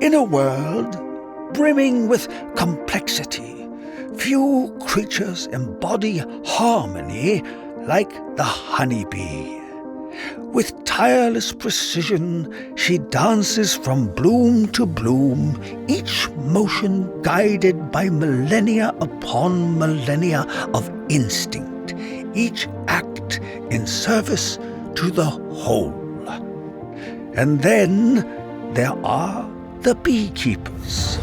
In a world brimming with complexity, few creatures embody harmony like the honeybee. With tireless precision, she dances from bloom to bloom, each motion guided by millennia upon millennia of instinct, each act in service to the whole. And then there are the beekeepers,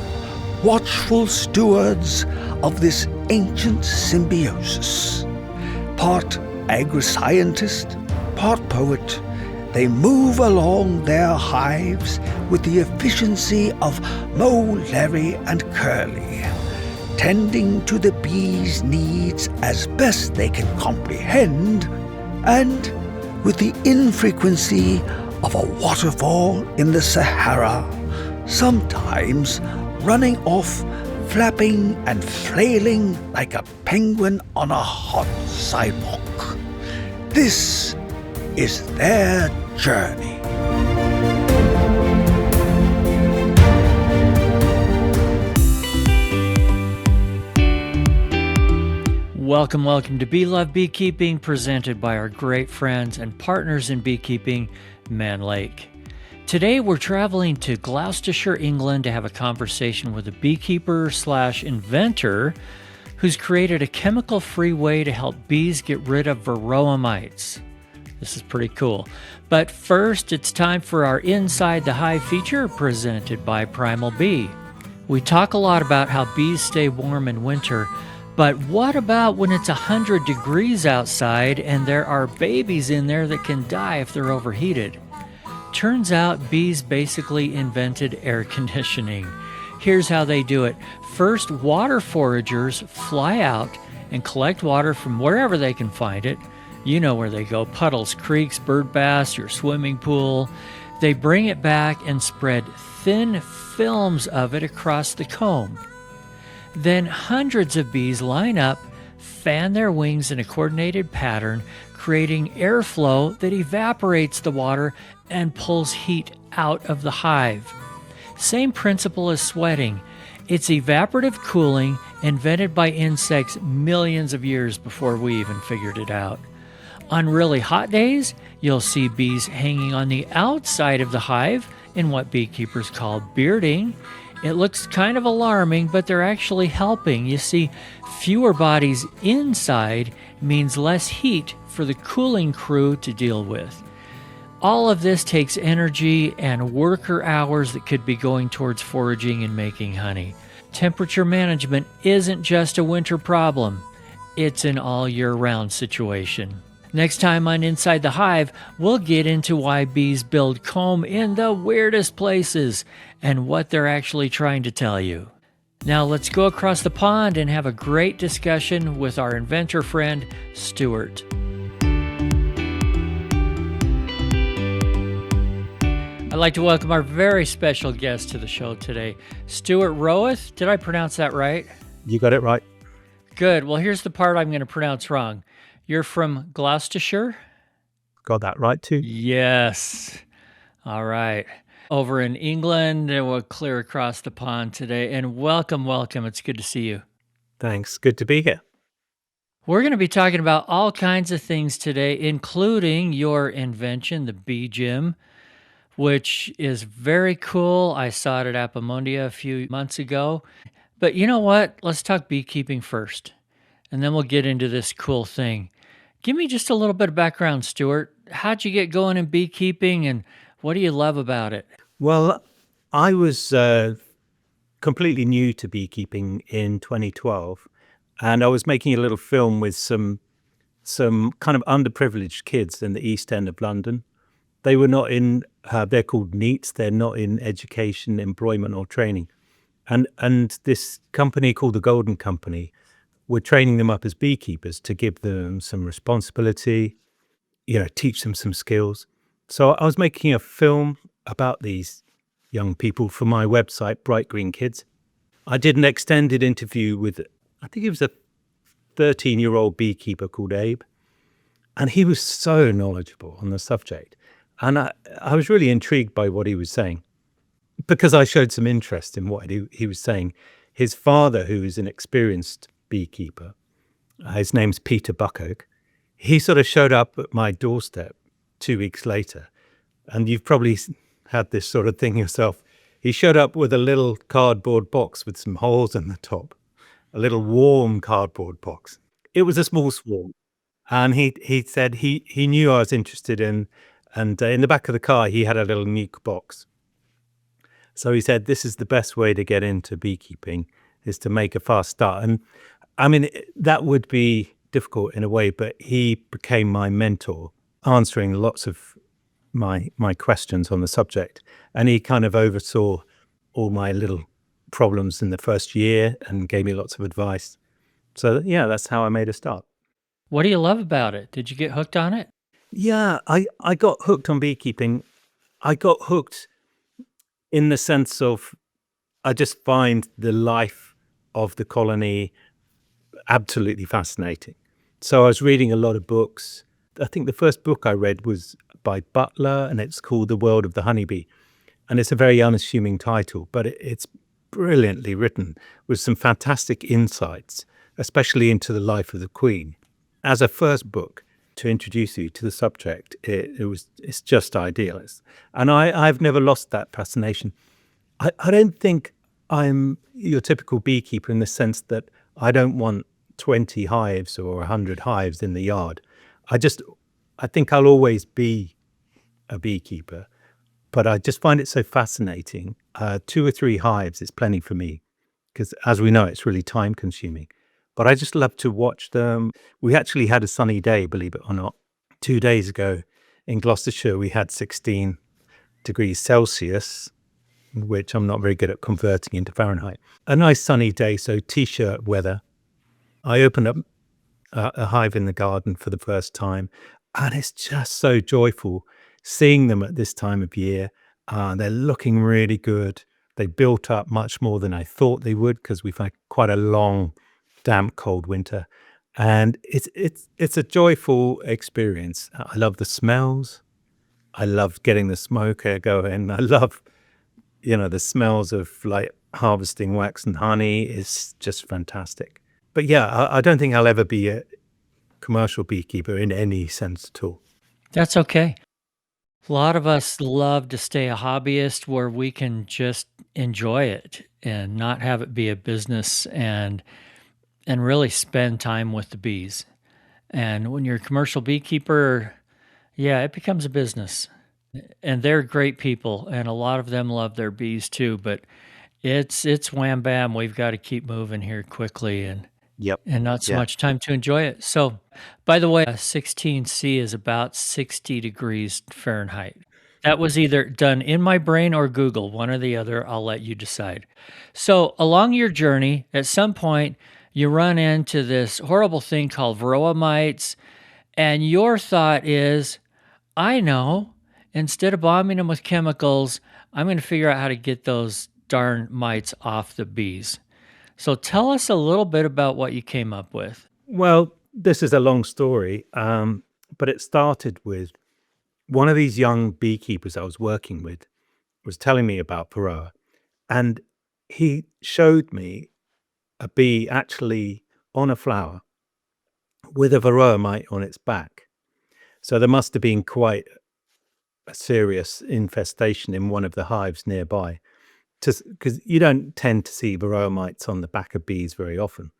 watchful stewards of this ancient symbiosis. Part agri-scientist, part poet, they move along their hives with the efficiency of Moe, Larry, and Curly, tending to the bees' needs as best they can comprehend, and with the infrequency of a waterfall in the Sahara, sometimes running off, flapping and flailing like a penguin on a hot sidewalk. This is their journey. Welcome to Bee Love Beekeeping, presented by our great friends and partners in beekeeping, Man Lake. Today we're traveling to Gloucestershire, England to have a conversation with a beekeeper/inventor who's created a chemical-free way to help bees get rid of Varroa mites. This is pretty cool. But first, it's time for our Inside the Hive feature presented by Primal Bee. We talk a lot about how bees stay warm in winter, but what about when it's 100 degrees outside and there are babies in there that can die if they're overheated? Turns out bees basically invented air conditioning. Here's how they do it. First, water foragers fly out and collect water from wherever they can find it. You know where they go, puddles, creeks, bird baths, your swimming pool. They bring it back and spread thin films of it across the comb. Then hundreds of bees line up, fan their wings in a coordinated pattern, creating airflow that evaporates the water and pulls heat out of the hive. Same principle as sweating. It's evaporative cooling invented by insects millions of years before we even figured it out. On really hot days, you'll see bees hanging on the outside of the hive in what beekeepers call bearding. It looks kind of alarming, but they're actually helping. You see, fewer bodies inside means less heat for the cooling crew to deal with. All of this takes energy and worker hours that could be going towards foraging and making honey. Temperature management isn't just a winter problem. It's an all-year-round situation. Next time on Inside the Hive, we'll get into why bees build comb in the weirdest places and what they're actually trying to tell you. Now let's go across the pond and have a great discussion with our inventor friend, Stuart. I'd like to welcome our very special guest to the show today, Stuart Roweth. Did I pronounce that right? You got it right. Good. Well, here's the part I'm going to pronounce wrong. You're from Gloucestershire? Got that right too. Yes. All right. Over in England, and we'll clear across the pond today. And welcome. It's good to see you. Thanks. Good to be here. We're going to be talking about all kinds of things today, including your invention, the Bee Gym, which is very cool. I saw it at Apimondia a few months ago. But you know what? Let's talk beekeeping first, and then we'll get into this cool thing. Give me just a little bit of background, Stuart. How'd you get going in beekeeping, and what do you love about it? Well, I was completely new to beekeeping in 2012, and I was making a little film with some kind of underprivileged kids in the East End of London. They were not in, they're called NEETs, they're not in education, employment or training. And this company called the Golden Company, we're training them up as beekeepers to give them some responsibility, teach them some skills. So I was making a film about these young people for my website, Bright Green Kids. I did an extended interview with, I think it was a 13-year-old beekeeper called Abe. And he was so knowledgeable on the subject. And I was really intrigued by what he was saying. because I showed some interest in what he was saying. His father, who is an experienced beekeeper, his name's Peter Buckoak, he sort of showed up at my doorstep 2 weeks later. And you've probably had this sort of thing yourself. He showed up with a little cardboard box with some holes in the top, a little warm cardboard box. It was a small swarm. And he said he knew I was interested in, and in the back of the car, he had a little nuke box. So he said, this is the best way to get into beekeeping, is to make a fast start. And I mean, that would be difficult in a way, but he became my mentor, answering lots of my questions on the subject. And he kind of oversaw all my little problems in the first year and gave me lots of advice. So yeah, that's how I made a start. What do you love about it? Did you get hooked on it? Yeah, I got hooked on beekeeping. I got hooked in the sense of I just find the life of the colony absolutely fascinating. So I was reading a lot of books. I think the first book I read was by Butler, and it's called The World of the Honeybee. And it's a very unassuming title, but it's brilliantly written with some fantastic insights, especially into the life of the queen. As a first book to introduce you to the subject, it's just ideal. And I've never lost that fascination. I don't think I'm your typical beekeeper in the sense that I don't want 20 hives or 100 hives in the yard. I think I'll always be a beekeeper, but I just find it so fascinating. 2 or 3 hives is plenty for me, because as we know, it's really time consuming. But I just love to watch them. We actually had a sunny day, believe it or not. 2 days ago in Gloucestershire, we had 16 degrees Celsius, which I'm not very good at converting into Fahrenheit. A nice sunny day, so t-shirt weather. I opened up a hive in the garden for the first time, and it's just so joyful seeing them at this time of year. They're looking really good. They built up much more than I thought they would, because we've had quite a long, damp, cold winter, and it's a joyful experience. I love the smells. I love getting the smoker going. I love, the smells of like harvesting wax and honey is just fantastic. But yeah, I don't think I'll ever be a commercial beekeeper in any sense at all. That's okay. A lot of us love to stay a hobbyist where we can just enjoy it and not have it be a business and really spend time with the bees. And when you're a commercial beekeeper, yeah, it becomes a business. And they're great people, and a lot of them love their bees too, but it's wham bam, we've got to keep moving here quickly Yep. and not so Yeah. much time to enjoy it. So, by the way, 16C is about 60 degrees Fahrenheit. That was either done in my brain or Google, one or the other. I'll let you decide. So, along your journey, at some point, you run into this horrible thing called Varroa mites, and your thought is, I know, instead of bombing them with chemicals, I'm going to figure out how to get those darn mites off the bees. So tell us a little bit about what you came up with. Well, this is a long story, but it started with one of these young beekeepers I was working with was telling me about Varroa, and he showed me a bee actually on a flower with a Varroa mite on its back. So there must have been quite a serious infestation in one of the hives nearby, because you don't tend to see Varroa mites on the back of bees very often.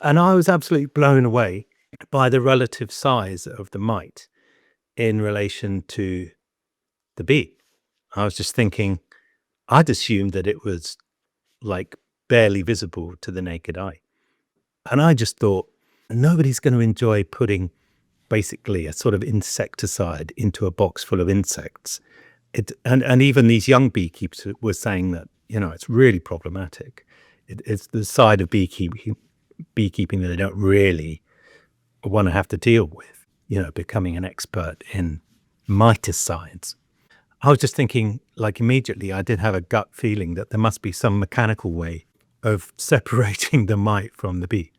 And I was absolutely blown away by the relative size of the mite in relation to the bee. I was just thinking, I'd assumed that it was like barely visible to the naked eye. And I just thought, nobody's going to enjoy putting basically a sort of insecticide into a box full of insects. And even these young beekeepers were saying that, it's really problematic. It's the side of beekeeping that they don't really want to have to deal with, becoming an expert in miticides. I was just thinking, like immediately, I did have a gut feeling that there must be some mechanical way of separating the mite from the bee.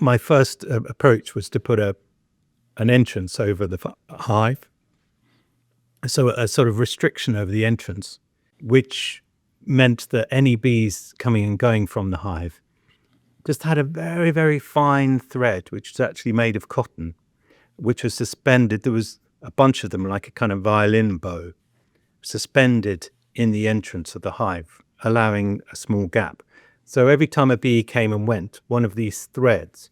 My first approach was to put an entrance over the hive, so a sort of restriction over the entrance, which meant that any bees coming and going from the hive just had a very, very fine thread, which was actually made of cotton, which was suspended. There was a bunch of them, like a kind of violin bow, suspended in the entrance of the hive, allowing a small gap. So every time a bee came and went, one of these threads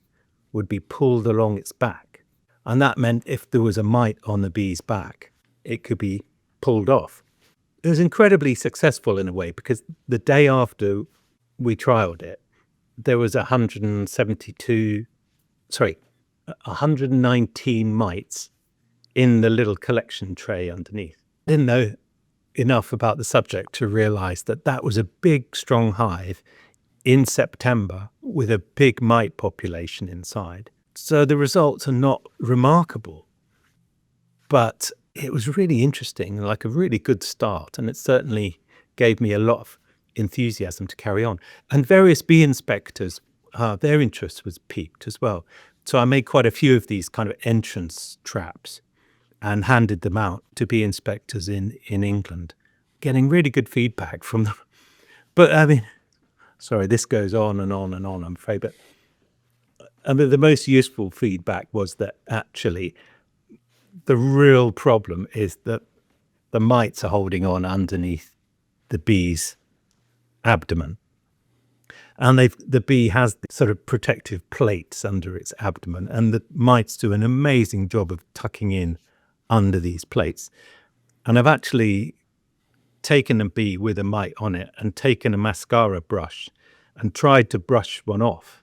would be pulled along its back. And that meant if there was a mite on the bee's back, it could be pulled off. It was incredibly successful in a way, because the day after we trialed it, there was 119 mites in the little collection tray underneath. I didn't know enough about the subject to realize that that was a big, strong hive in September with a big mite population inside. So the results are not remarkable, but it was really interesting, like a really good start. And it certainly gave me a lot of enthusiasm to carry on. And various bee inspectors, their interest was piqued as well. So I made quite a few of these kind of entrance traps and handed them out to bee inspectors in England, getting really good feedback from them. But I mean, sorry, this goes on and on and on, I'm afraid. But I mean, the most useful feedback was that actually the real problem is that the mites are holding on underneath the bee's abdomen. And the bee has sort of protective plates under its abdomen, and the mites do an amazing job of tucking in under these plates. And I've actually taken a bee with a mite on it and taken a mascara brush and tried to brush one off.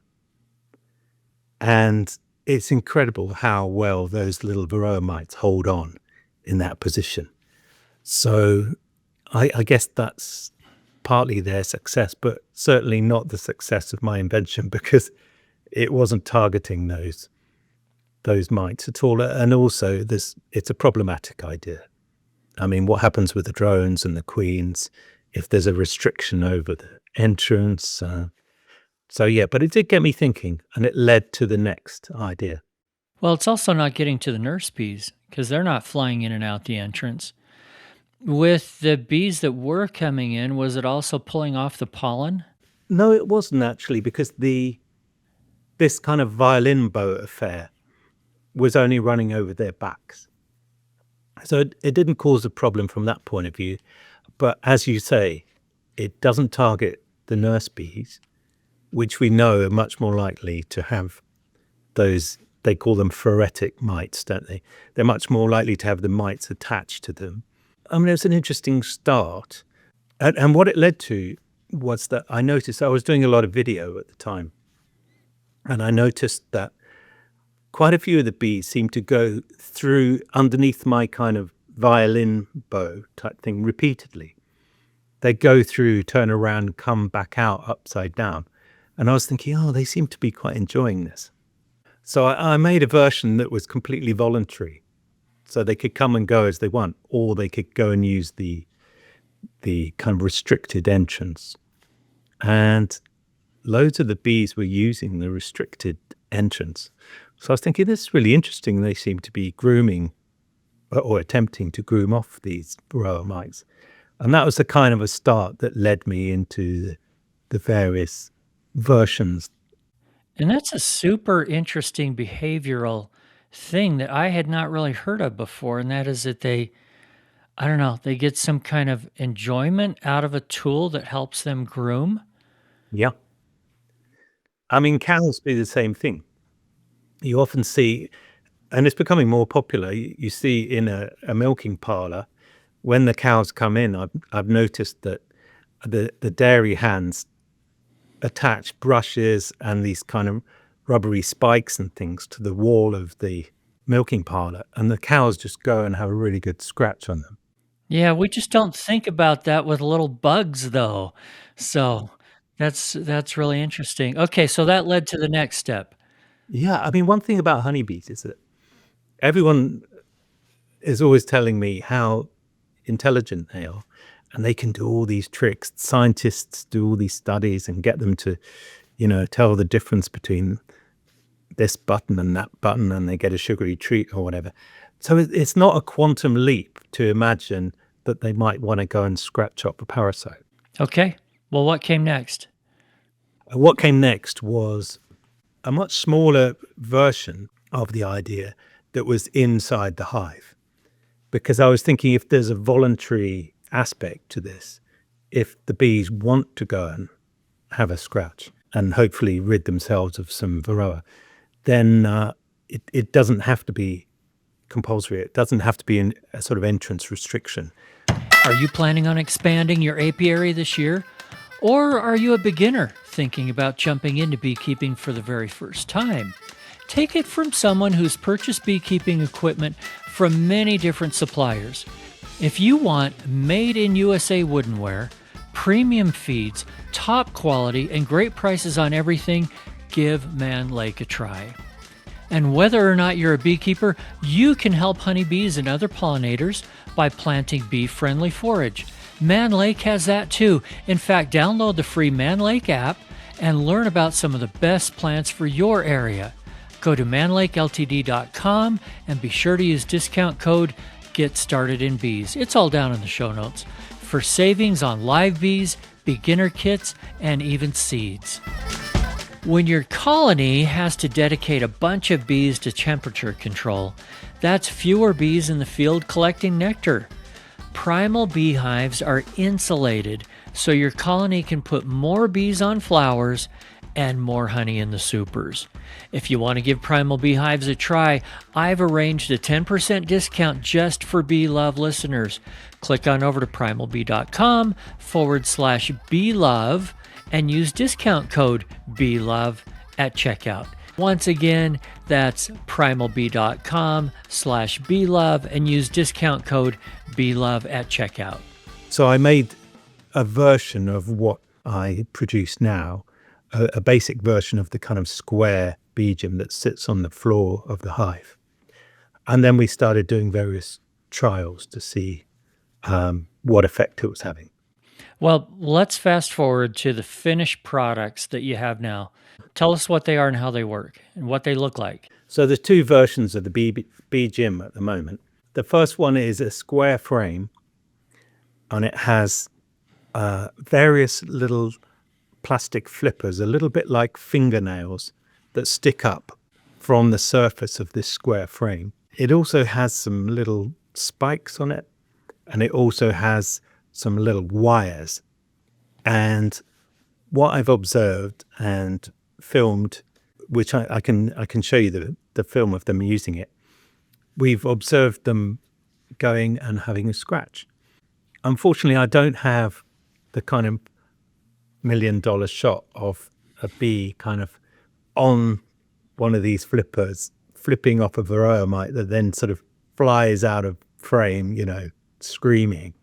And it's incredible how well those little Varroa mites hold on in that position. So I guess that's partly their success, but certainly not the success of my invention, because it wasn't targeting those mites at all. And also it's a problematic idea. I mean, what happens with the drones and the queens if there's a restriction over the entrance? So yeah, but it did get me thinking, and it led to the next idea. Well, it's also not getting to the nurse bees because they're not flying in and out the entrance. With the bees that were coming in, was it also pulling off the pollen? No, it wasn't actually, because this kind of violin bow affair was only running over their backs. So it didn't cause a problem from that point of view. But as you say, it doesn't target the nurse bees, which we know are much more likely to have those, they call them phoretic mites, don't they? They're much more likely to have the mites attached to them. I mean, it's an interesting start. And what it led to was that I noticed, I was doing a lot of video at the time, and I noticed that quite a few of the bees seemed to go through underneath my kind of violin bow type thing repeatedly. They go through, turn around, come back out upside down. And I was thinking, oh, they seem to be quite enjoying this. So I made a version that was completely voluntary. So they could come and go as they want, or they could go and use the kind of restricted entrance. And loads of the bees were using the restricted entrance. So I was thinking, this is really interesting. They seem to be grooming or attempting to groom off these Varroa mites. And that was the kind of a start that led me into the various versions. And that's a super interesting behavioral thing that I had not really heard of before. And that is that they get some kind of enjoyment out of a tool that helps them groom. Yeah. I mean, cows do the same thing. You often see, and it's becoming more popular, you see in a milking parlour, when the cows come in, I've noticed that the dairy hands attach brushes and these kind of rubbery spikes and things to the wall of the milking parlour, and the cows just go and have a really good scratch on them. Yeah, we just don't think about that with little bugs though. So that's really interesting. Okay, so that led to the next step. Yeah, I mean, one thing about honeybees is that everyone is always telling me how intelligent they are, and they can do all these tricks. Scientists do all these studies and get them to, tell the difference between this button and that button, and they get a sugary treat or whatever. So it's not a quantum leap to imagine that they might want to go and scratch up a parasite. Okay. Well, what came next? What came next was a much smaller version of the idea that was inside the hive. Because I was thinking, if there's a voluntary aspect to this, if the bees want to go and have a scratch and hopefully rid themselves of some Varroa, then it doesn't have to be compulsory. It doesn't have to be a sort of entrance restriction. Are you planning on expanding your apiary this year? Or are you a beginner thinking about jumping into beekeeping for the very first time? Take it from someone who's purchased beekeeping equipment from many different suppliers. If you want made in USA woodenware, premium feeds, top quality, and great prices on everything, give Man Lake a try. And whether or not you're a beekeeper, you can help honeybees and other pollinators by planting bee-friendly forage. Man Lake has that too. In fact, download the free Man Lake app and learn about some of the best plants for your area. Go to manlakeltd.com and be sure to use discount code GetStartedInBees. It's all down in the show notes for savings on live bees, beginner kits, and even seeds. When your colony has to dedicate a bunch of bees to temperature control, that's fewer bees in the field collecting nectar. Primal beehives are insulated, so your colony can put more bees on flowers and more honey in the supers. If you want to give Primal Beehives a try, I've arranged a 10% discount just for Bee Love listeners. Click on over to primalbee.com/beelove and use discount code BEELOVE at checkout. Once again, that's primalbee.com/beelove and use discount code BEELOVE at checkout. So I made a version of what I produce now, a basic version of the kind of square bee gym that sits on the floor of the hive. And then we started doing various trials to see what effect it was having. Well, let's fast forward to the finished products that you have now. Tell us what they are and how they work and what they look like. So there's two versions of the bee gym at the moment. The first one is a square frame, and it has various little plastic flippers, a little bit like fingernails, that stick up from the surface of this square frame. It also has some little spikes on it, and it also has some little wires. And what I've observed and filmed, which I can show you the film of them using it, we've observed them going and having a scratch. Unfortunately, I don't have the kind of $1 million shot of a bee kind of on one of these flippers, flipping off a Varroa mite that then sort of flies out of frame, screaming.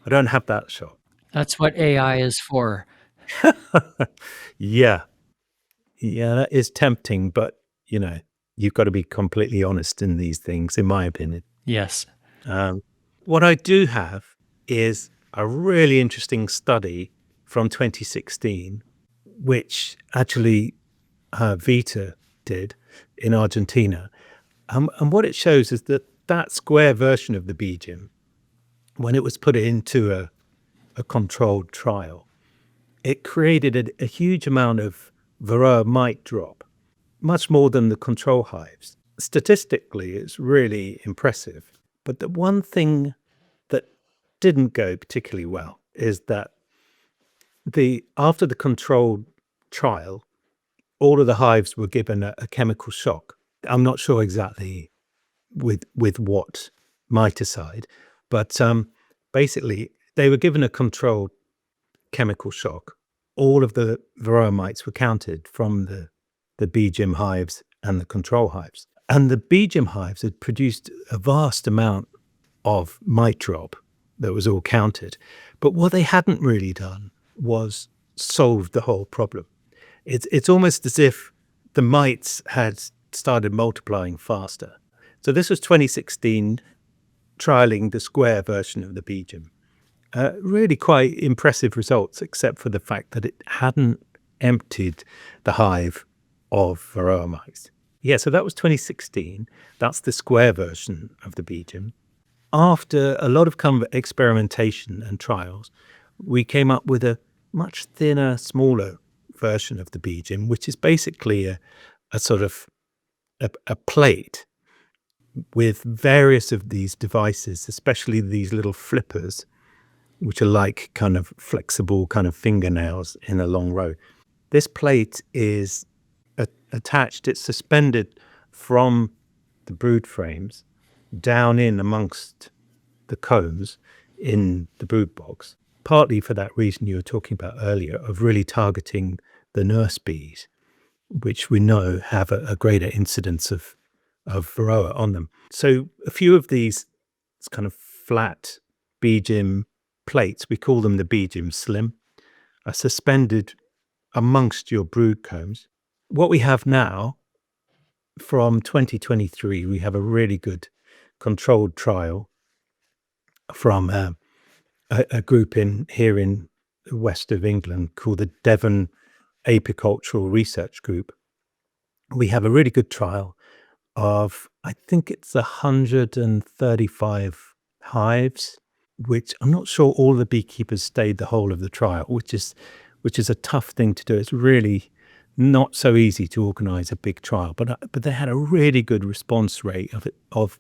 I don't have that shot. That's what AI is for. Yeah, that is tempting, but you've got to be completely honest in these things, in my opinion. Yes. What I do have is a really interesting study from 2016, which actually Vita did in Argentina. And what it shows is that square version of the bee gym, when it was put into a controlled trial, it created a huge amount of Varroa mite drop, much more than the control hives. Statistically, it's really impressive. But the one thing that didn't go particularly well is that after the controlled trial, all of the hives were given a chemical shock. I'm not sure exactly with what miticide, but basically they were given a controlled chemical shock. All of the Varroa mites were counted from the bee gym hives and the control hives. And the bee gym hives had produced a vast amount of mite drop that was all counted. But what they hadn't really done was solve the whole problem. It's almost as if the mites had started multiplying faster. So this was 2016, trialing the square version of the bee gym. Really quite impressive results, except for the fact that it hadn't emptied the hive of Varroa mites. Yeah, so that was 2016. That's the square version of the bee gym. After a lot of kind of experimentation and trials, we came up with a much thinner, smaller version of the Beekeeping, which is basically a sort of a plate with various of these devices, especially these little flippers, which are like kind of flexible kind of fingernails in a long row. This plate is attached, it's suspended from the brood frames down in amongst the combs in the brood box, partly for that reason you were talking about earlier of really targeting the nurse bees, which we know have a greater incidence of Varroa on them. So a few of these kind of flat Beekeeping plates, we call them the Beekeeping Slim, are suspended amongst your brood combs. What we have now, from 2023, we have a really good controlled trial from a group here in the west of England called the Devon Apicultural Research Group. We have a really good trial of, I think it's 135 hives, which I'm not sure all the beekeepers stayed the whole of the trial, which is a tough thing to do. It's really not so easy to organize a big trial, but they had a really good response rate of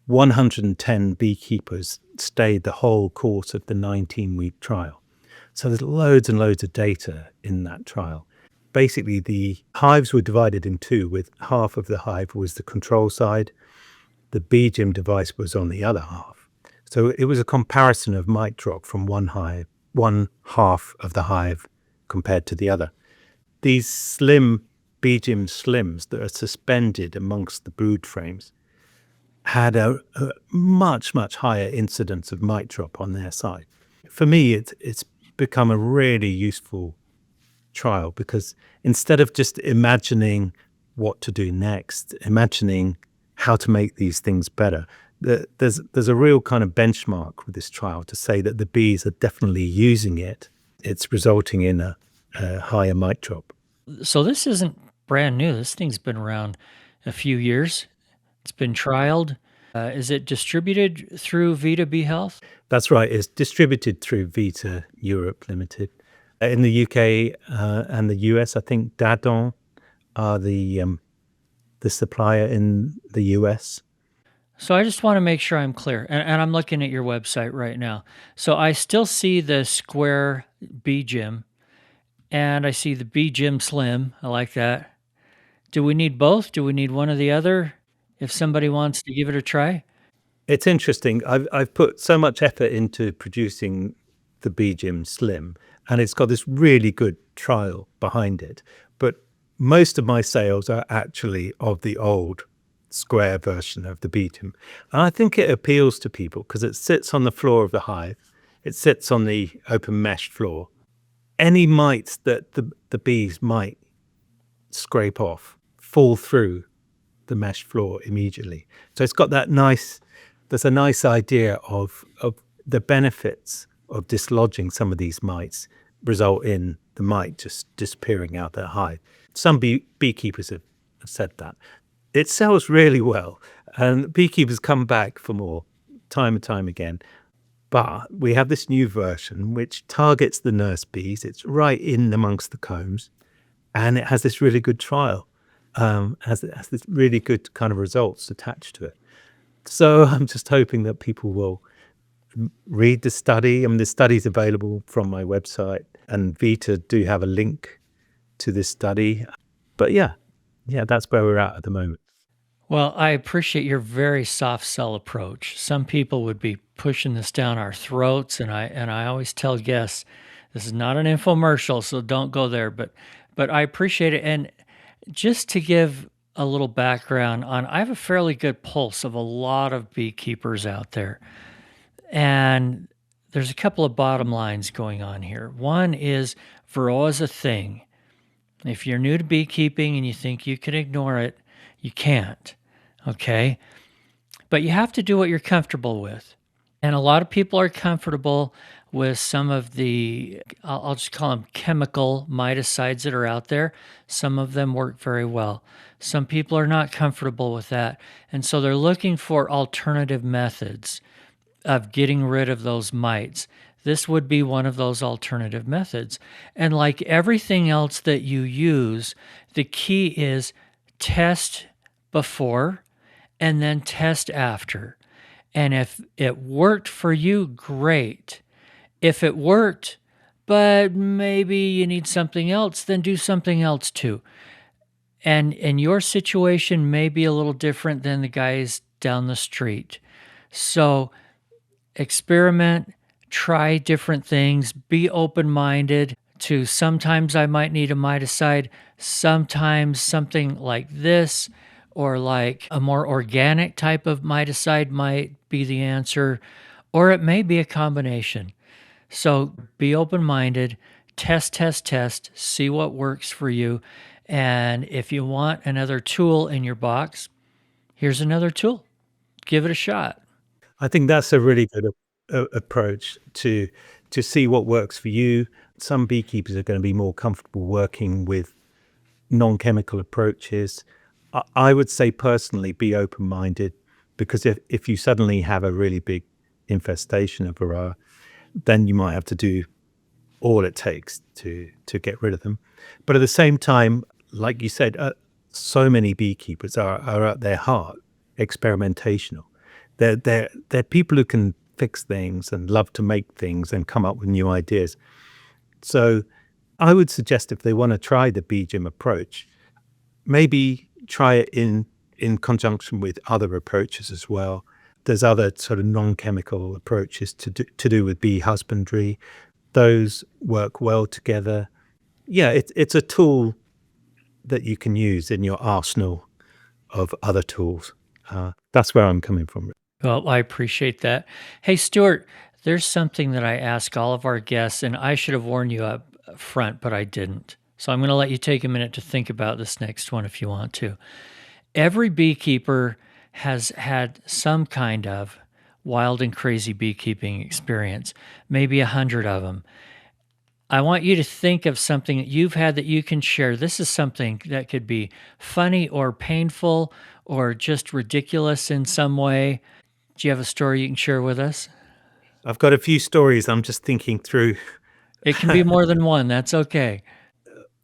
110 beekeepers stayed the whole course of the 19-week trial. So there's loads and loads of data in that trial. Basically, the hives were divided in two, with half of the hive was the control side. The Beekeeping device was on the other half. So it was a comparison of mite drop from one half of the hive compared to the other. These slim Beekeeping Slims that are suspended amongst the brood frames had a much, much higher incidence of mite drop on their side. For me, it's become a really useful trial, because instead of just imagining what to do next, imagining how to make these things better, there's a real kind of benchmark with this trial to say that the bees are definitely using it. It's resulting in a higher mite drop. So this isn't brand new. This thing's been around a few years. It's been trialed. Is it distributed through Vita Bee Health? That's right. It's distributed through Vita Europe Limited. In the UK and the US, I think Dadon are the supplier in the US. So I just want to make sure I'm clear, and I'm looking at your website right now. So I still see the square Beekeeping, and I see the Beekeeping Slim. I like that. Do we need both? Do we need one or the other if somebody wants to give it a try? It's interesting. I've put so much effort into producing the Beekeeping Slim, and it's got this really good trial behind it. But most of my sales are actually of the old square version of the Beekeeping. And I think it appeals to people because it sits on the floor of the hive. It sits on the open mesh floor. Any mites that the bees might scrape off fall through the mesh floor immediately. So it's got there's a nice idea of the benefits of dislodging some of these mites result in the mite just disappearing out their hive. Some beekeepers have said that. It sells really well, and beekeepers come back for more time and time again. But we have this new version which targets the nurse bees. It's right in amongst the combs, and it has this really good trial. Has this really good kind of results attached to it. So I'm just hoping that people will read the study. I mean, the study's available from my website, and Vita do have a link to this study. But yeah, that's where we're at the moment. Well, I appreciate your very soft sell approach. Some people would be pushing this down our throats, and I always tell guests, this is not an infomercial, so don't go there. But I appreciate it. And just to give a little background on, I have a fairly good pulse of a lot of beekeepers out there. And there's a couple of bottom lines going on here. One is Varroa is a thing. If you're new to beekeeping and you think you can ignore it, you can't, okay? But you have to do what you're comfortable with. And a lot of people are comfortable with some of the, I'll just call them chemical miticides that are out there. Some of them work very well. Some people are not comfortable with that. And so they're looking for alternative methods of getting rid of those mites this would be one of those alternative methods. And like everything else that you use, the key is test before and then test after. And if it worked for you, great. If it worked, but maybe you need something else, then do something else too. And your situation may be a little different than the guys down the street. So experiment, try different things, be open-minded to sometimes I might need a miticide, sometimes something like this, or like a more organic type of miticide might be the answer, or it may be a combination. So be open-minded, test, see what works for you. And if you want another tool in your box, here's another tool. Give it a shot. I think that's a really good approach to see what works for you. Some beekeepers are going to be more comfortable working with non-chemical approaches. I would say personally, be open-minded, because if you suddenly have a really big infestation of Varroa, then you might have to do all it takes to get rid of them. But at the same time, like you said, so many beekeepers are at their heart experimentational. They're people who can fix things and love to make things and come up with new ideas. So I would suggest, if they want to try the bee gym approach, maybe try it in conjunction with other approaches as well. There's other sort of non-chemical approaches to do with bee husbandry. Those work well together. Yeah, it's a tool that you can use in your arsenal of other tools. That's where I'm coming from. Well, I appreciate that. Hey, Stuart, there's something that I ask all of our guests, and I should have warned you up front, but I didn't. So I'm going to let you take a minute to think about this next one if you want to. Every beekeeper has had some kind of wild and crazy beekeeping experience, maybe 100 of them. I want you to think of something that you've had that you can share. This is something that could be funny or painful or just ridiculous in some way. Do you have a story you can share with us? I've got a few stories I'm just thinking through. It can be more than one. That's okay.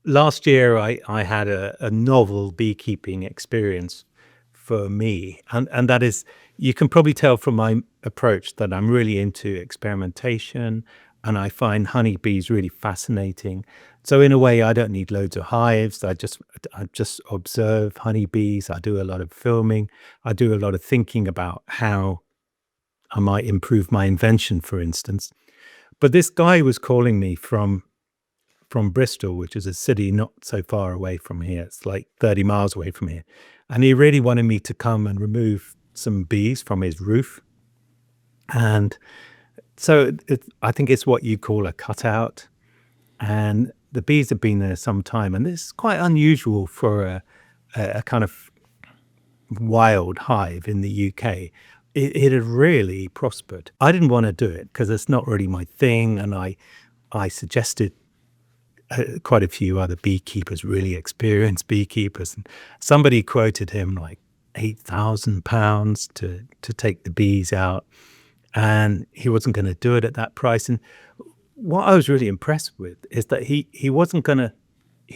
Last year, I had a novel beekeeping experience for me. And that is, you can probably tell from my approach that I'm really into experimentation, and I find honeybees really fascinating. So in a way, I don't need loads of hives. I just observe honeybees. I do a lot of filming. I do a lot of thinking about how I might improve my invention, for instance. But this guy was calling me from Bristol, which is a city not so far away from here. It's like 30 miles away from here. And he really wanted me to come and remove some bees from his roof. And so I think it's what you call a cutout. And the bees have been there some time. And this is quite unusual for a kind of wild hive in the UK. It had really prospered. I didn't want to do it because it's not really my thing. And I suggested quite a few other beekeepers, really experienced beekeepers. And somebody quoted him like £8,000 to take the bees out. And he wasn't going to do it at that price. And what I was really impressed with is that he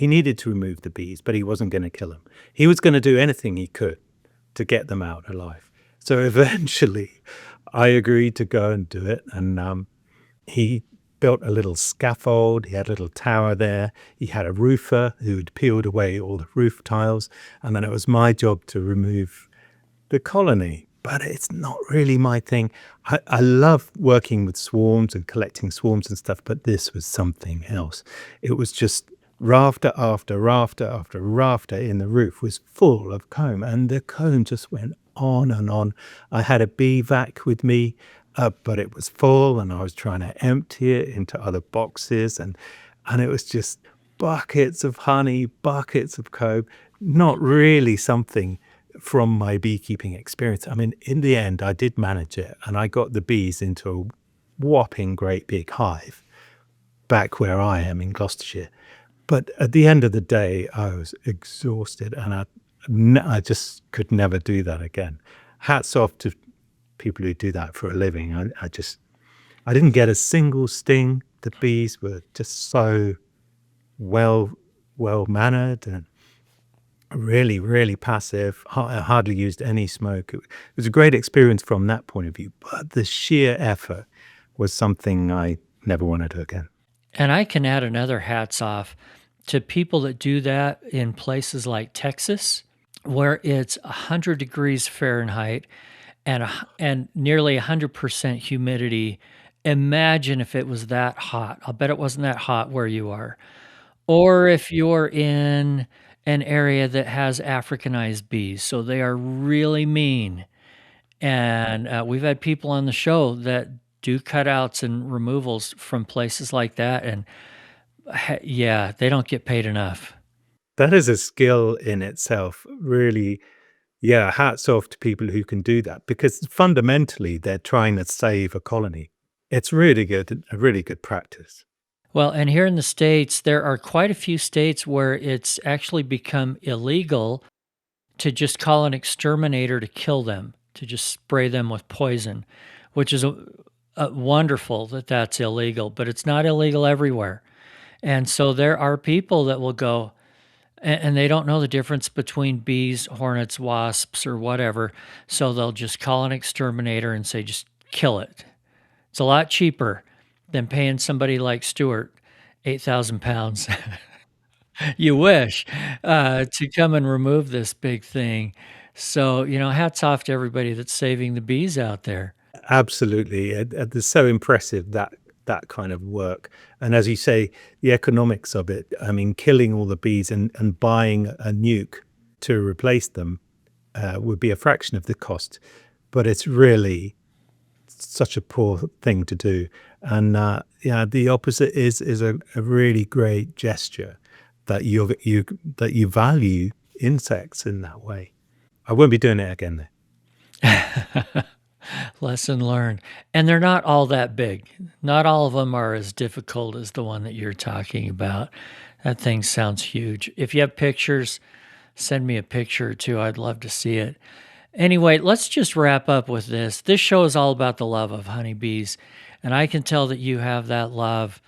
needed to remove the bees, but he wasn't going to kill them. He was going to do anything he could to get them out alive. So eventually I agreed to go and do it. And he built a little scaffold. He had a little tower there. He had a roofer who'd peeled away all the roof tiles. And then it was my job to remove the colony. But it's not really my thing. I love working with swarms and collecting swarms and stuff, but this was something else. It was just rafter after rafter after rafter in the roof was full of comb, and the comb just went on and on. I had a bee vac with me, but it was full, and I was trying to empty it into other boxes, and it was just buckets of honey, buckets of comb, not really something from my beekeeping experience. I mean, in the end, I did manage it, and I got the bees into a whopping great big hive back where I am in Gloucestershire. But at the end of the day, I was exhausted, and I just could never do that again. Hats off to people who do that for a living. I didn't get a single sting. The bees were just so well mannered and really, really passive. I hardly used any smoke. It was a great experience from that point of view, but the sheer effort was something I never want to do again. And I can add another hats off to people that do that in places like Texas, where it's 100 degrees Fahrenheit and nearly 100% humidity. Imagine if it was that hot. I'll bet it wasn't that hot where you are. Or if you're in an area that has Africanized bees, so they are really mean. And we've had people on the show that do cutouts and removals from places like that, and yeah, they don't get paid enough. That is a skill in itself. Really, yeah, hats off to people who can do that because fundamentally they're trying to save a colony. It's really good, a really good practice. Well, and here in the States, there are quite a few states where it's actually become illegal to just call an exterminator to kill them, to just spray them with poison, which is wonderful that that's illegal, but it's not illegal everywhere. And so there are people that will go, and they don't know the difference between bees, hornets, wasps, or whatever. So they'll just call an exterminator and say, just kill it. It's a lot cheaper than paying somebody like Stuart 8,000 pounds. You wish to come and remove this big thing. So, hats off to everybody that's saving the bees out there. Absolutely. It's so impressive that kind of work. And as you say, the economics of it, I mean, killing all the bees and buying a nuke to replace them would be a fraction of the cost. But it's really such a poor thing to do. And yeah, the opposite is a really great gesture that you value insects in that way. I won't be doing it again though. Lesson learned. And they're not all that big. Not all of them are as difficult as the one that you're talking about. That thing sounds huge. If you have pictures, send me a picture or two. I'd love to see it. Anyway, let's just wrap up with this. This show is all about the love of honeybees, and I can tell that you have that love.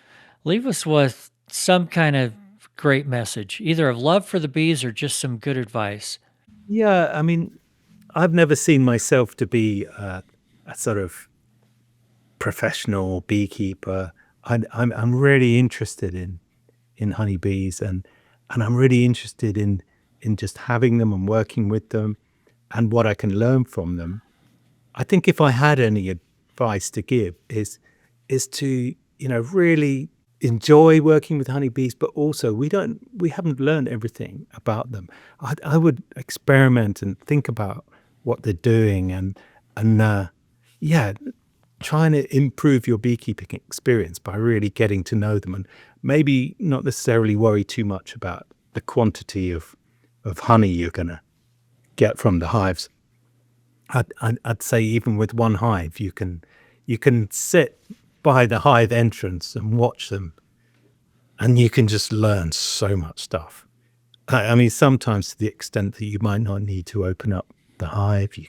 Leave us with some kind of great message, either of love for the bees or just some good advice. Yeah, I mean, I've never seen myself to be a sort of professional beekeeper. I'm really interested in honeybees and I'm really interested in just having them and working with them and what I can learn from them. I think if I had any advice to give is to, really enjoy working with honeybees, but also we haven't learned everything about them. I would experiment and think about what they're doing and yeah, trying to improve your beekeeping experience by really getting to know them and maybe not necessarily worry too much about the quantity of honey you're going to get from the hives. I'd say even with one hive, you can sit by the hive entrance and watch them, and you can just learn so much stuff. I mean, sometimes to the extent that you might not need to open up the hive, you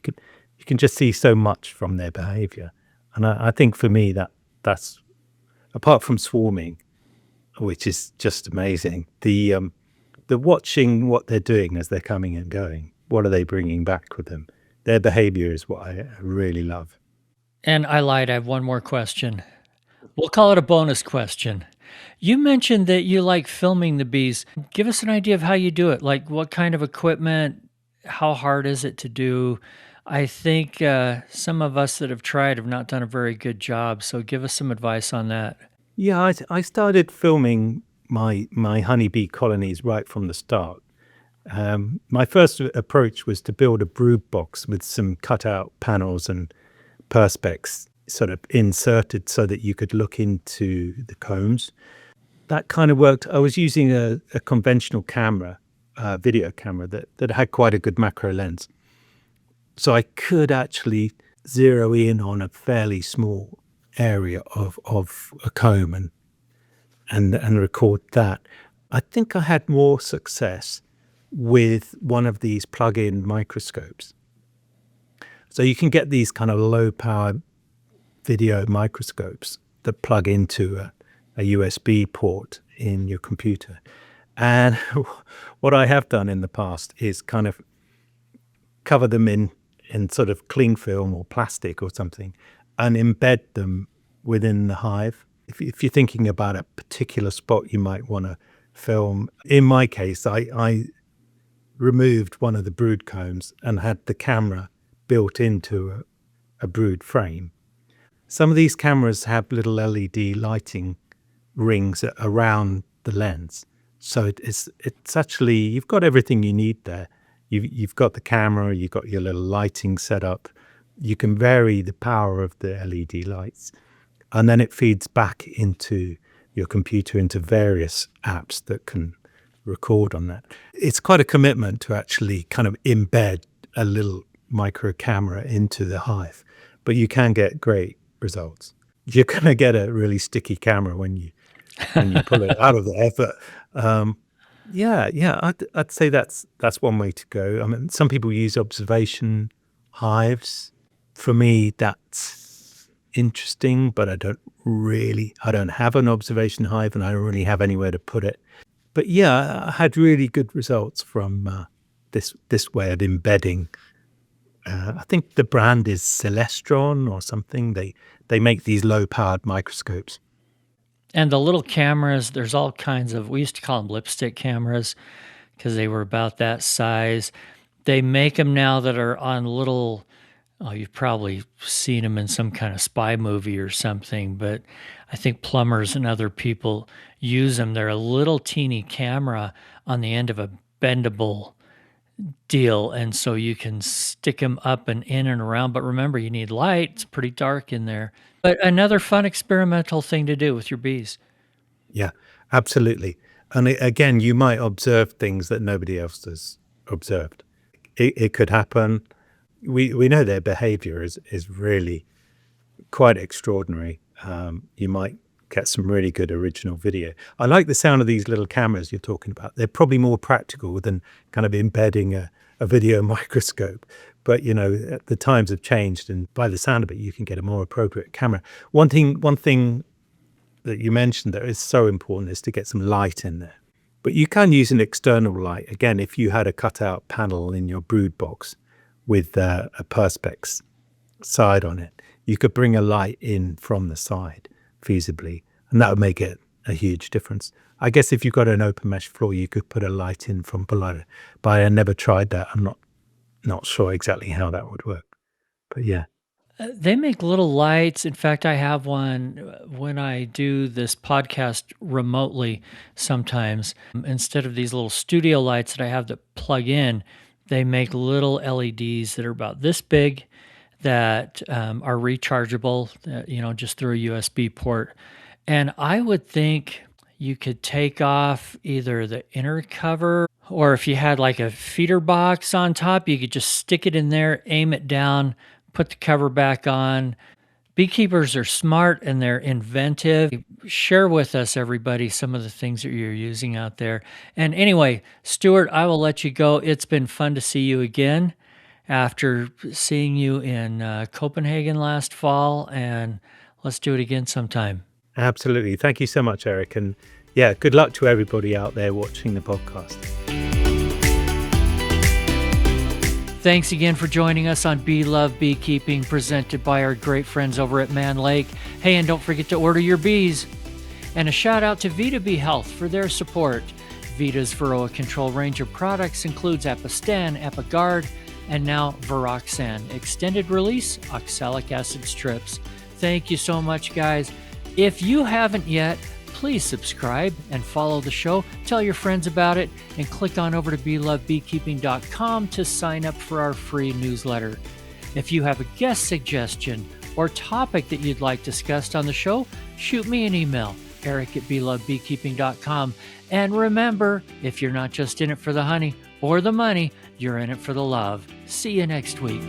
can just see so much from their behavior. And I think for me that's apart from swarming, which is just amazing, the watching what they're doing as they're coming and going. What are they bringing back with them? Their behavior is what I really love. And I lied, I have one more question. We'll call it a bonus question. You mentioned that you like filming the bees. Give us an idea of how you do it. Like what kind of equipment? How hard is it to do? I think some of us that have tried have not done a very good job. So give us some advice on that. Yeah, I started filming my honeybee colonies right from the start. My first approach was to build a brood box with some cutout panels and perspex sort of inserted so that you could look into the combs. That kind of worked. I was using a conventional camera, video camera that had quite a good macro lens. So I could actually zero in on a fairly small area of a comb and record that. I think I had more success with one of these plug-in microscopes. So you can get these kind of low power video microscopes that plug into a USB port in your computer. And what I have done in the past is kind of cover them in sort of cling film or plastic or something and embed them within the hive. If you're thinking about a particular spot you might want to film, in my case, I removed one of the brood combs and had the camera built into a brood frame. Some of these cameras have little LED lighting rings around the lens. So it's actually, you've got everything you need there. You've got the camera, you've got your little lighting set up. You can vary the power of the LED lights. And then it feeds back into your computer, into various apps that can record on that. It's quite a commitment to actually kind of embed a little micro camera into the hive, but you can get great results. You're going to get a really sticky camera when you pull it out of there. But I'd say that's one way to go. I mean, some people use observation hives. For me, that's interesting, but I don't have an observation hive, and I don't really have anywhere to put it. But yeah, I had really good results from this way of embedding. I think the brand is Celestron or something. They make these low-powered microscopes. And the little cameras, there's all kinds of, we used to call them lipstick cameras because they were about that size. They make them now that are on little, you've probably seen them in some kind of spy movie or something, but I think plumbers and other people use them. They're a little teeny camera on the end of a bendable deal, and so you can stick them up and in and around. But remember, you need light. It's pretty dark in there. But another fun experimental thing to do with your bees. Yeah, absolutely. And again, you might observe things that nobody else has observed. It could happen. We know their behavior is really quite extraordinary. You might get some really good original video. I like the sound of these little cameras you're talking about. They're probably more practical than kind of embedding a video microscope. But, the times have changed, and by the sound of it, you can get a more appropriate camera. One thing that you mentioned that is so important is to get some light in there. But you can use an external light. Again, if you had a cutout panel in your brood box with a perspex side on it, you could bring a light in from the side feasibly, and that would make it a huge difference. I guess if you've got an open mesh floor, you could put a light in from below, but I never tried that. I'm not sure exactly how that would work, but yeah. They make little lights. In fact, I have one when I do this podcast remotely sometimes. Instead of these little studio lights that I have that plug in, they make little LEDs that are about this big that are rechargeable, just through a USB port. And I would think you could take off either the inner cover, or if you had like a feeder box on top, you could just stick it in there, aim it down, put the cover back on. Beekeepers are smart and they're inventive. Share with us, everybody, some of the things that you're using out there. And anyway, Stuart, I will let you go. It's been fun to see you again after seeing you in Copenhagen last fall, and let's do it again sometime. Absolutely. Thank you so much, Eric. And yeah, good luck to everybody out there watching the podcast. Thanks again for joining us on Bee Love Beekeeping, presented by our great friends over at Man Lake. Hey, and don't forget to order your bees. And a shout out to Vita Bee Health for their support. Vita's Varroa control range of products includes Apistan, Apigard, and now Viroxan, extended release oxalic acid strips. Thank you so much, guys. If you haven't yet, please subscribe and follow the show. Tell your friends about it, and click on over to belovebeekeeping.com to sign up for our free newsletter. If you have a guest suggestion or topic that you'd like discussed on the show, shoot me an email, eric@belovebeekeeping.com. And remember, if you're not just in it for the honey or the money, you're in it for the love. See you next week.